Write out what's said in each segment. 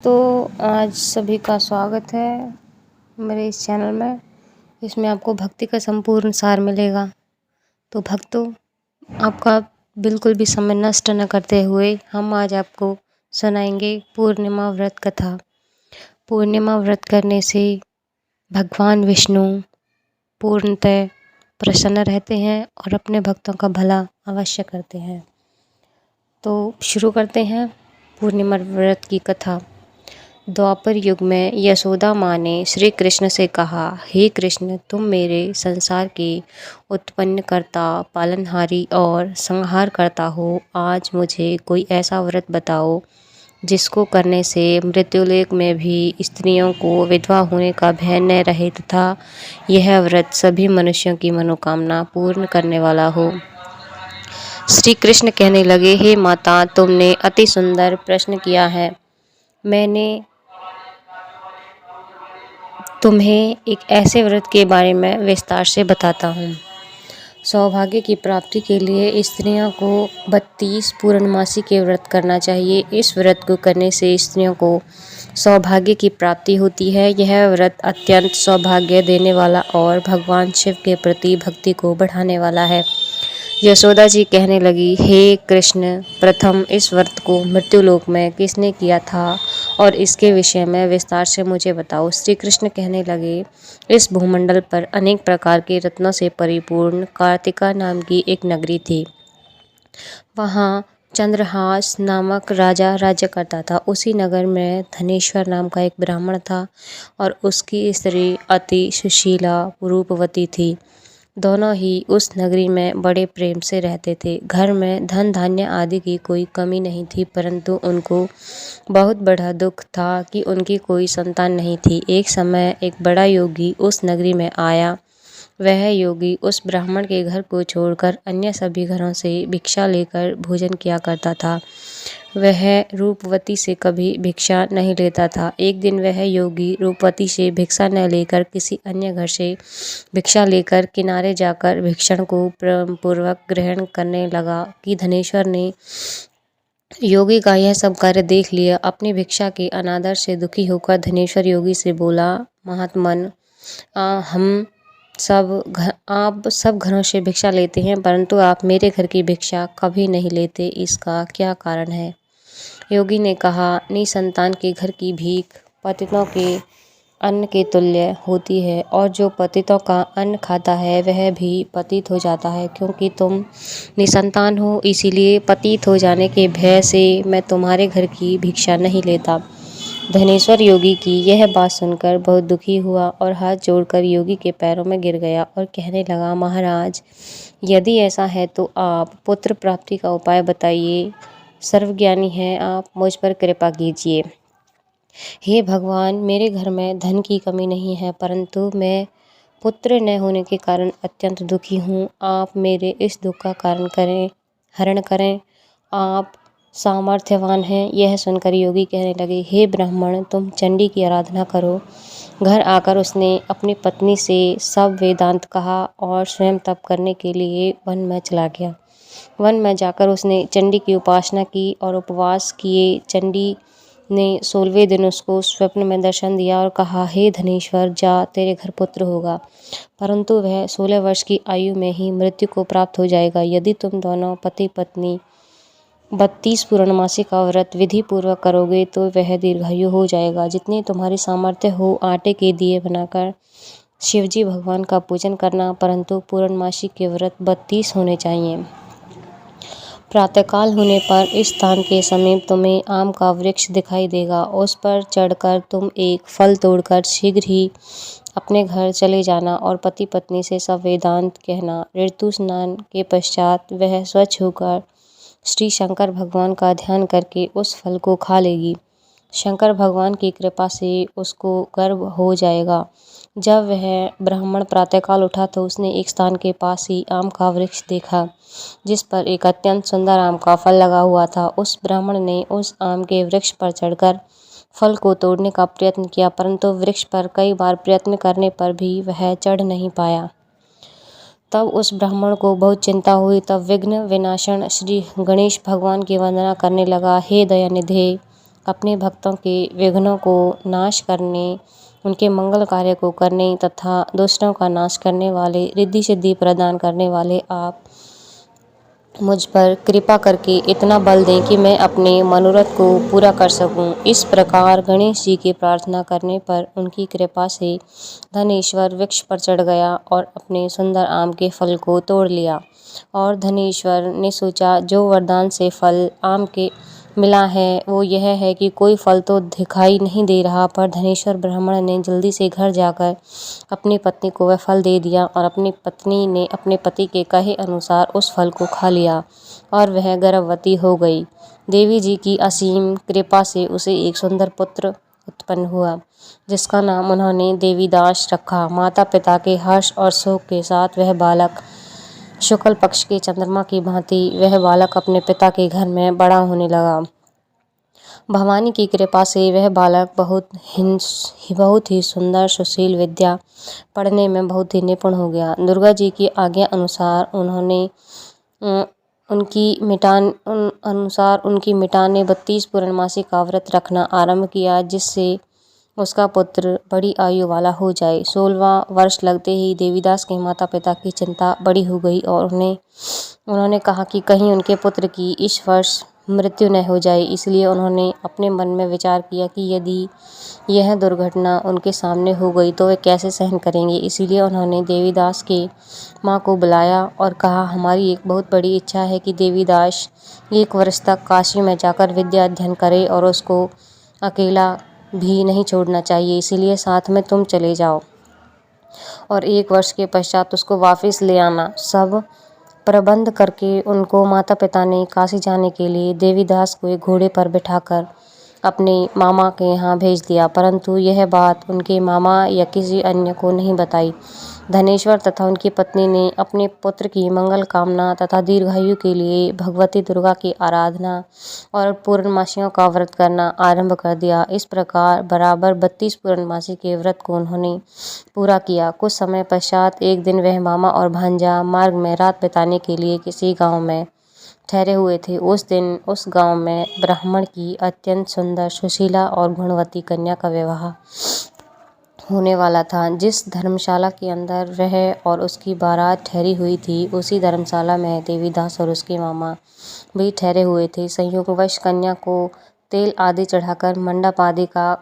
तो आज सभी का स्वागत है मेरे इस चैनल में। इसमें आपको भक्ति का संपूर्ण सार मिलेगा। तो भक्तों, आपका बिल्कुल भी समय नष्ट न करते हुए हम आज आपको सुनाएंगे पूर्णिमा व्रत कथा। पूर्णिमा व्रत करने से भगवान विष्णु पूर्णतः प्रसन्न रहते हैं और अपने भक्तों का भला अवश्य करते हैं। तो शुरू करते हैं पूर्णिमा व्रत की कथा। द्वापर युग में यशोदा माँ ने श्री कृष्ण से कहा, हे कृष्ण, तुम मेरे संसार के उत्पन्नकर्ता, पालनहारी और संहार करता हो। आज मुझे कोई ऐसा व्रत बताओ जिसको करने से मृत्युलोक में भी स्त्रियों को विधवा होने का भय न रहे तथा यह व्रत सभी मनुष्यों की मनोकामना पूर्ण करने वाला हो। श्री कृष्ण कहने लगे, हे माता, तुमने अति सुंदर प्रश्न किया है। मैंने तुम्हें एक ऐसे व्रत के बारे में विस्तार से बताता हूँ। सौभाग्य की प्राप्ति के लिए स्त्रियों को 32 पूर्णमासी के व्रत करना चाहिए। इस व्रत को करने से स्त्रियों को सौभाग्य की प्राप्ति होती है। यह व्रत अत्यंत सौभाग्य देने वाला और भगवान शिव के प्रति भक्ति को बढ़ाने वाला है। यशोदा जी कहने लगी, हे कृष्ण, प्रथम इस व्रत को मृत्युलोक में किसने किया था और इसके विषय में विस्तार से मुझे बताओ। श्री कृष्ण कहने लगे, इस भूमंडल पर अनेक प्रकार के रत्नों से परिपूर्ण कार्तिका नाम की एक नगरी थी। वहाँ चंद्रहास नामक राजा राज्य करता था। उसी नगर में धनेश्वर नाम का एक ब्राह्मण था और उसकी स्त्री अति सुशीला रूपवती थी। दोनों ही उस नगरी में बड़े प्रेम से रहते थे। घर में धन धान्य आदि की कोई कमी नहीं थी, परंतु उनको बहुत बड़ा दुख था कि उनकी कोई संतान नहीं थी। एक समय एक बड़ा योगी उस नगरी में आया। वह योगी उस ब्राह्मण के घर को छोड़कर अन्य सभी घरों से भिक्षा लेकर भोजन किया करता था। वह रूपवती से कभी भिक्षा नहीं लेता था। एक दिन वह योगी रूपवती से भिक्षा न लेकर किसी अन्य घर से भिक्षा लेकर किनारे जाकर भिक्षण को प्रेम पूर्वक ग्रहण करने लगा कि धनेश्वर ने योगी का यह सब कार्य देख लिया। अपनी भिक्षा के अनादर से दुखी होकर धनेश्वर योगी से बोला, महात्मन, आप सब घरों से भिक्षा लेते हैं, परंतु आप मेरे घर की भिक्षा कभी नहीं लेते। इसका क्या कारण है? योगी ने कहा, निसंतान के घर की भीख पतितों के अन्न के तुल्य होती है और जो पतितों का अन्न खाता है वह भी पतित हो जाता है। क्योंकि तुम निसंतान हो, इसीलिए पतित हो जाने के भय से मैं तुम्हारे घर की भिक्षा नहीं लेता। धनेश्वर योगी की यह बात सुनकर बहुत दुखी हुआ और हाथ जोड़कर योगी के पैरों में गिर गया और कहने लगा, महाराज, यदि ऐसा है तो आप पुत्र प्राप्ति का उपाय बताइए। सर्वज्ञानी हैं आप, मुझ पर कृपा कीजिए। हे भगवान, मेरे घर में धन की कमी नहीं है, परंतु मैं पुत्र न होने के कारण अत्यंत दुखी हूँ। आप मेरे इस दुख का हरण करें। आप सामर्थ्यवान हैं। यह सुनकर योगी कहने लगे, हे ब्राह्मण, तुम चंडी की आराधना करो। घर आकर उसने अपनी पत्नी से सब वेदांत कहा और स्वयं तप करने के लिए वन में चला गया। वन में जाकर उसने चंडी की उपासना की और उपवास किए। चंडी ने 16वें दिन उसको स्वप्न में दर्शन दिया और कहा, हे धनेश्वर, जा, तेरे घर पुत्र होगा, परंतु वह 16 वर्ष की आयु में ही मृत्यु को प्राप्त हो जाएगा। यदि तुम दोनों पति पत्नी 32 पूर्णमासी का व्रत विधि पूर्वक करोगे तो वह दीर्घायु हो जाएगा। जितनी तुम्हारी सामर्थ्य हो, आटे के दिए बनाकर शिवजी भगवान का पूजन करना, परंतु पूर्णमासी के व्रत 32 होने चाहिए। प्रातःकाल होने पर इस स्थान के समीप तुम्हें आम का वृक्ष दिखाई देगा। उस पर चढ़कर तुम एक फल तोड़कर शीघ्र ही अपने घर चले जाना और पति पत्नी से सब वेदांत कहना। ऋतु स्नान के पश्चात वह स्वच्छ होकर श्री शंकर भगवान का ध्यान करके उस फल को खा लेगी। शंकर भगवान की कृपा से उसको गर्भ हो जाएगा। जब वह ब्राह्मण प्रातःकाल उठा तो उसने एक स्थान के पास ही आम का वृक्ष देखा जिस पर एक अत्यंत सुंदर आम का फल लगा हुआ था। उस ब्राह्मण ने उस आम के वृक्ष पर चढ़कर फल को तोड़ने का प्रयत्न किया, परंतु वृक्ष पर कई बार प्रयत्न करने पर भी वह चढ़ नहीं पाया। तब उस ब्राह्मण को बहुत चिंता हुई। तब विघ्न विनाशन श्री गणेश भगवान की वंदना करने लगा। हे दयानिधे, अपने भक्तों के विघ्नों को नाश करने, उनके मंगल कार्य को करने तथा दुष्टों का नाश करने वाले, रिद्धि सिद्धि प्रदान करने वाले आप मुझ पर कृपा करके इतना बल दें कि मैं अपने मनोरथ को पूरा कर सकूं। इस प्रकार गणेश जी की प्रार्थना करने पर उनकी कृपा से धनेश्वर वृक्ष पर चढ़ गया और अपने सुंदर आम के फल को तोड़ लिया। और धनेश्वर ने सोचा, जो वरदान से फल आम के मिला है वो यह है कि कोई फल तो दिखाई नहीं दे रहा, पर धनेश्वर ब्राह्मण ने जल्दी से घर जाकर अपनी पत्नी को वह फल दे दिया और अपनी पत्नी ने अपने पति के कहे अनुसार उस फल को खा लिया और वह गर्भवती हो गई। देवी जी की असीम कृपा से उसे एक सुंदर पुत्र उत्पन्न हुआ, जिसका नाम उन्होंने देवीदास रखा। माता पिता के हर्ष और शोक के साथ वह बालक शुक्ल पक्ष के चंद्रमा की भांति वह बालक अपने पिता के घर में बड़ा होने लगा। भवानी की कृपा से वह बालक बहुत ही सुंदर, सुशील, विद्या पढ़ने में बहुत ही निपुण हो गया। दुर्गा जी की आज्ञा अनुसार उनकी मिटा ने 32 पूर्णमासी का व्रत रखना आरंभ किया, जिससे उसका पुत्र बड़ी आयु वाला हो जाए। 16वां वर्ष लगते ही देवीदास के माता पिता की चिंता बड़ी हो गई और उन्होंने कहा कि कहीं उनके पुत्र की इस वर्ष मृत्यु न हो जाए। इसलिए उन्होंने अपने मन में विचार किया कि यदि यह दुर्घटना उनके सामने हो गई तो वे कैसे सहन करेंगे। इसीलिए उन्होंने देवीदास के माँ को बुलाया और कहा, हमारी एक बहुत बड़ी इच्छा है कि देवीदास 1 वर्ष तक काशी में जाकर विद्या अध्ययन करे और उसको अकेला भी नहीं छोड़ना चाहिए, इसीलिए साथ में तुम चले जाओ और 1 वर्ष के पश्चात उसको वापस ले आना। सब प्रबंध करके उनको माता पिता ने काशी जाने के लिए देवीदास को एक घोड़े पर बिठाकर अपने मामा के यहाँ भेज दिया, परंतु यह बात उनके मामा या किसी अन्य को नहीं बताई। धनेश्वर तथा उनकी पत्नी ने अपने पुत्र की मंगल कामना तथा दीर्घायु के लिए भगवती दुर्गा की आराधना और पूर्णमासियों का व्रत करना आरंभ कर दिया। इस प्रकार बराबर 32 पूर्णमासी के व्रत को उन्होंने पूरा किया। कुछ समय पश्चात एक दिन वह मामा और भांजा मार्ग में रात बिताने के लिए किसी गांव में ठहरे हुए थे। उस दिन उस गांव में ब्राह्मण की अत्यंत सुंदर, सुशीला और गुणवती कन्या का विवाह होने वाला था। जिस धर्मशाला के अंदर वह और उसकी बारात ठहरी हुई थी, उसी धर्मशाला में देवीदास और उसके मामा भी ठहरे हुए थे। संयोगवश कन्या को तेल आदि चढ़ाकर मंडप आदि का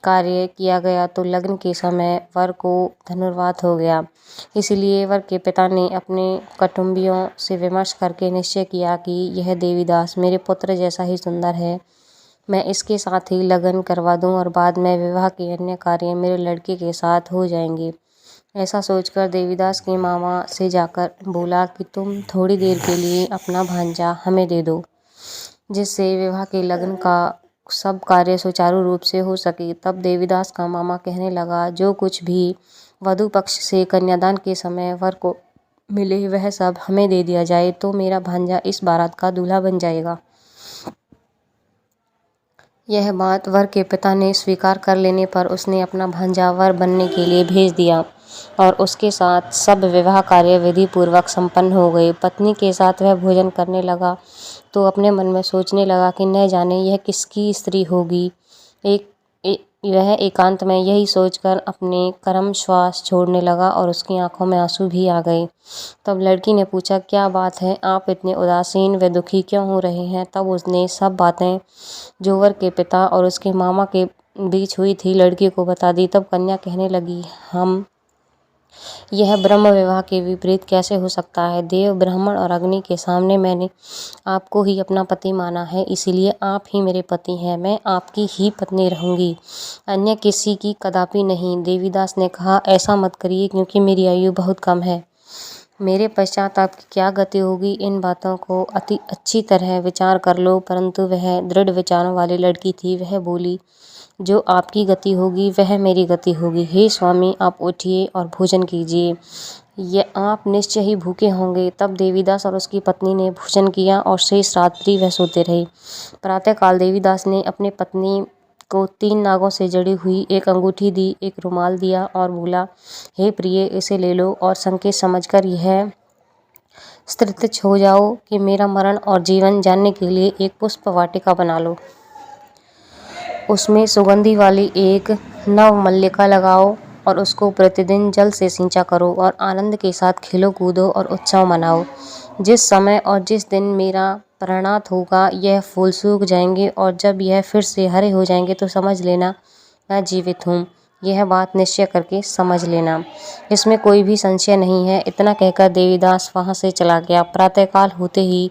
कार्य किया गया तो लग्न के समय वर को धनुर्वात हो गया। इसलिए वर के पिता ने अपने कुटुंबियों से विमर्श करके निश्चय किया कि यह देवीदास मेरे पुत्र जैसा ही सुंदर है, मैं इसके साथ ही लगन करवा दूं और बाद में विवाह के अन्य कार्य मेरे लड़के के साथ हो जाएंगे। ऐसा सोचकर देवीदास के मामा से जाकर बोला कि तुम थोड़ी देर के लिए अपना भांजा हमें दे दो, जिससे विवाह के लगन का सब कार्य सुचारू रूप से हो सके। तब देवीदास का मामा कहने लगा, जो कुछ भी वधू पक्ष से कन्यादान के समय वर को मिले वह सब हमें दे दिया जाए तो मेरा भांजा इस बारात का दूल्हा बन जाएगा। यह बात वर के पिता ने स्वीकार कर लेने पर उसने अपना भांजा वर बनने के लिए भेज दिया और उसके साथ सब विवाह कार्य विधि पूर्वक संपन्न हो गए। पत्नी के साथ वह भोजन करने लगा तो अपने मन में सोचने लगा कि न जाने यह किसकी स्त्री होगी। वह एकांत में यही सोचकर अपने कर्म श्वास छोड़ने लगा और उसकी आंखों में आंसू भी आ गए। तब लड़की ने पूछा, क्या बात है, आप इतने उदासीन व दुखी क्यों हो रहे हैं। तब उसने सब बातें जो वर के पिता और उसके मामा के बीच हुई थी लड़की को बता दी। तब कन्या कहने लगी, यह ब्रह्म विवाह के विपरीत कैसे हो सकता है। देव, ब्राह्मण और अग्नि के सामने मैंने आपको ही अपना पति माना है, इसीलिए आप ही मेरे पति हैं। मैं आपकी ही पत्नी रहूंगी, अन्य किसी की कदापि नहीं। देवीदास ने कहा, ऐसा मत करिए क्योंकि मेरी आयु बहुत कम है। मेरे पश्चात आपकी क्या गति होगी, इन बातों को अति अच्छी तरह विचार कर लो। परंतु वह दृढ़ विचारों वाली लड़की थी। वह बोली, जो आपकी गति होगी वह मेरी गति होगी। हे स्वामी, आप उठिए और भोजन कीजिए, ये आप निश्चय ही भूखे होंगे। तब देवीदास और उसकी पत्नी ने भोजन किया और शेष रात्रि वह सोते रहे। प्रातःकाल देवीदास ने अपनी पत्नी को 3 नागों से जड़ी हुई एक अंगूठी दी, एक रुमाल दिया और बोला, हे प्रिय, इसे ले लो और संकेत समझकर यह स्थिर हो जाओ कि मेरा मरण और जीवन जानने के लिए एक पुष्प वाटिका बना लो। उसमें सुगंधी वाली एक नव मल्लिका लगाओ और उसको प्रतिदिन जल से सिंचा करो और आनंद के साथ खेलो कूदो और उत्सव मनाओ। जिस समय और जिस दिन मेरा परिणात होगा यह फूल सूख जाएंगे और जब यह फिर से हरे हो जाएंगे तो समझ लेना मैं जीवित हूँ। यह बात निश्चय करके समझ लेना, इसमें कोई भी संशय नहीं है। इतना कहकर देवीदास वहाँ से चला गया। प्रातःकाल होते ही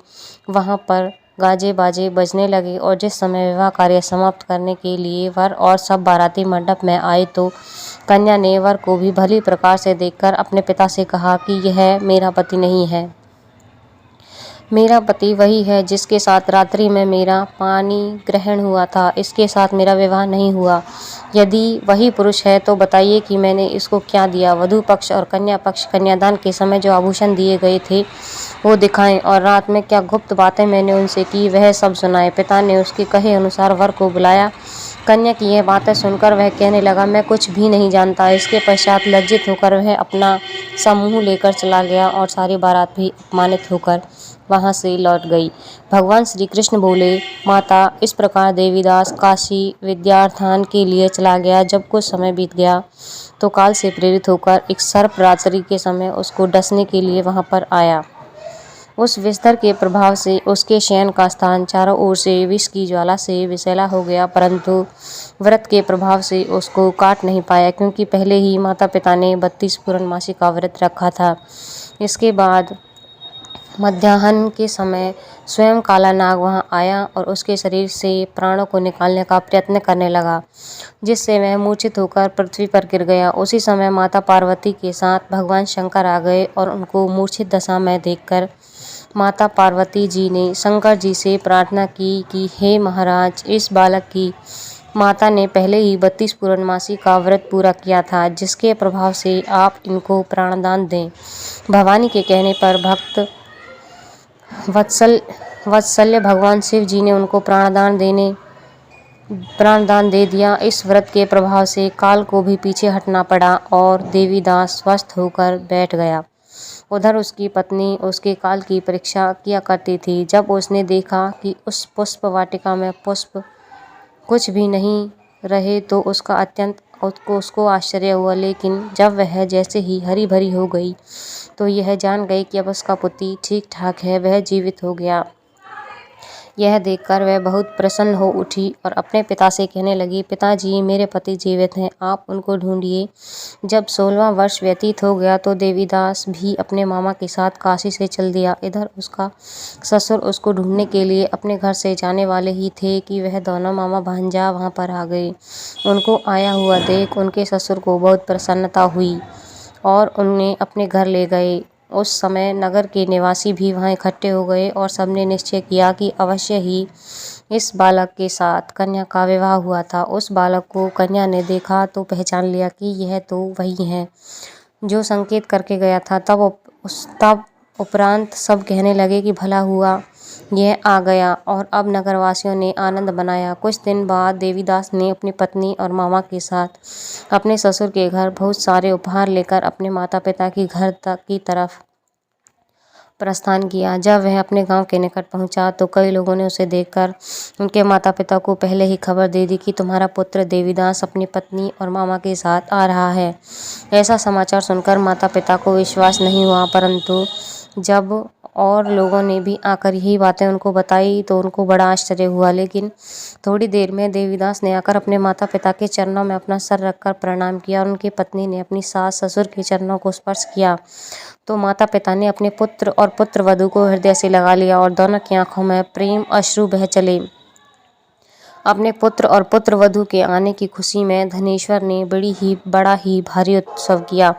वहाँ पर गाजे बाजे बजने लगे और जिस समय विवाह कार्य समाप्त करने के लिए वर और सब बाराती मंडप में आए तो कन्या ने वर को भी भली प्रकार से देखकर अपने पिता से कहा कि यह मेरा पति नहीं है। मेरा पति वही है जिसके साथ रात्रि में मेरा पानी ग्रहण हुआ था, इसके साथ मेरा विवाह नहीं हुआ। यदि वही पुरुष है तो बताइए कि मैंने इसको क्या दिया। वधू पक्ष और कन्या पक्ष कन्यादान के समय जो आभूषण दिए गए थे वो दिखाएं और रात में क्या गुप्त बातें मैंने उनसे की वह सब सुनाए। पिता ने उसके कहे अनुसार वर को बुलाया। कन्या की यह बातें सुनकर वह कहने लगा, मैं कुछ भी नहीं जानता। इसके पश्चात लज्जित होकर वह अपना समूह लेकर चला गया और सारी बारात भी अपमानित होकर वहाँ से लौट गई। भगवान श्री कृष्ण बोले, माता, इस प्रकार देवीदास काशी विद्यार्थान के लिए चला गया। जब कुछ समय बीत गया तो काल से प्रेरित होकर एक सर्प रात्रि के समय उसको डसने के लिए वहाँ पर आया। उस विस्तर के प्रभाव से उसके शयन का स्थान चारों ओर से विष की ज्वाला से विषैला हो गया, परंतु व्रत के प्रभाव से उसको काट नहीं पाया, क्योंकि पहले ही माता पिता ने 32 पूर्णमासी का व्रत रखा था। इसके बाद मध्याह्न के समय स्वयं काला नाग वहां आया और उसके शरीर से प्राणों को निकालने का प्रयत्न करने लगा, जिससे वह मूर्छित होकर पृथ्वी पर गिर गया। उसी समय माता पार्वती के साथ भगवान शंकर आ गए और उनको मूर्छित दशा में देखकर माता पार्वती जी ने शंकर जी से प्रार्थना की कि हे महाराज, इस बालक की माता ने पहले ही 32 पूर्णमासी का व्रत पूरा किया था, जिसके प्रभाव से आप इनको प्राणदान दें। भवानी के कहने पर भक्त वत्सल्य भगवान शिव जी ने उनको प्राणदान दे दिया। इस व्रत के प्रभाव से काल को भी पीछे हटना पड़ा और देवीदास स्वस्थ होकर बैठ गया। उधर उसकी पत्नी उसके काल की परीक्षा किया करती थी। जब उसने देखा कि उस पुष्प वाटिका में पुष्प कुछ भी नहीं रहे तो उसको आश्चर्य हुआ, लेकिन जब वह जैसे ही हरी भरी हो गई तो यह जान गई कि अब उसका पति ठीक ठाक है, वह जीवित हो गया। यह देखकर वह बहुत प्रसन्न हो उठी और अपने पिता से कहने लगी, पिताजी, मेरे पति जीवित हैं, आप उनको ढूंढिए। जब 16वां वर्ष व्यतीत हो गया तो देवीदास भी अपने मामा के साथ काशी से चल दिया। इधर उसका ससुर उसको ढूंढने के लिए अपने घर से जाने वाले ही थे कि वह दोनों मामा भांजा वहां पर आ गए। उनको आया हुआ देख उनके ससुर को बहुत प्रसन्नता हुई और उन्हें अपने घर ले गए। उस समय नगर के निवासी भी वहां इकट्ठे हो गए और सबने निश्चय किया कि अवश्य ही इस बालक के साथ कन्या का विवाह हुआ था। उस बालक को कन्या ने देखा तो पहचान लिया कि यह तो वही है जो संकेत करके गया था। तब उपरांत सब कहने लगे कि भला हुआ यह आ गया और अब नगरवासियों ने आनंद मनाया। कुछ दिन बाद देवीदास ने अपनी पत्नी और मामा के साथ अपने ससुर के घर बहुत सारे उपहार लेकर अपने माता पिता की घर तक की तरफ प्रस्थान किया। जब वह अपने गांव के निकट पहुंचा तो कई लोगों ने उसे देखकर उनके माता पिता को पहले ही खबर दे दी कि तुम्हारा पुत्र देवीदास अपनी पत्नी और मामा के साथ आ रहा है। ऐसा समाचार सुनकर माता पिता को विश्वास नहीं हुआ, परंतु जब और लोगों ने भी आकर यही बातें उनको बताई तो उनको बड़ा आश्चर्य हुआ। लेकिन थोड़ी देर में देवीदास ने आकर अपने माता पिता के चरणों में अपना सर रखकर प्रणाम किया और उनकी पत्नी ने अपनी सास ससुर के चरणों को स्पर्श किया तो माता पिता ने अपने पुत्र और पुत्र वधू को हृदय से लगा लिया और दोनों की आंखों में प्रेम अश्रु बह चले। अपने पुत्र और पुत्र वधू के आने की खुशी में धनेश्वर ने बड़ा ही भारी उत्सव किया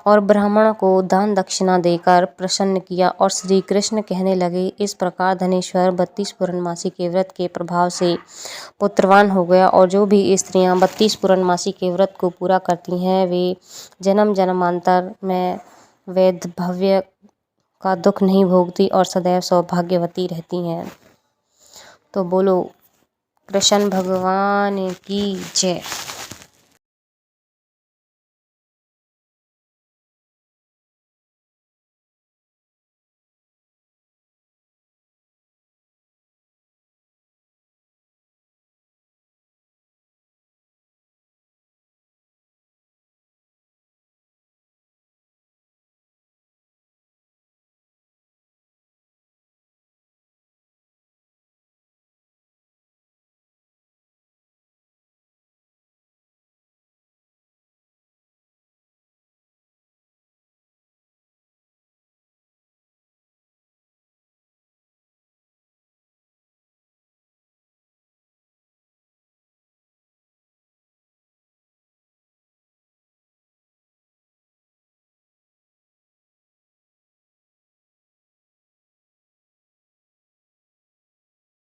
और ब्राह्मणों को दान दक्षिणा देकर प्रसन्न किया। और श्री कृष्ण कहने लगे, इस प्रकार धनेश्वर 32 पूर्णमासी के व्रत के प्रभाव से पुत्रवान हो गया और जो भी स्त्रियां 32 पूर्णमासी के व्रत को पूरा करती हैं वे जन्म जन्मांतर में वैधव्य का दुख नहीं भोगती और सदैव सौभाग्यवती रहती हैं। तो बोलो कृष्ण भगवान की जय।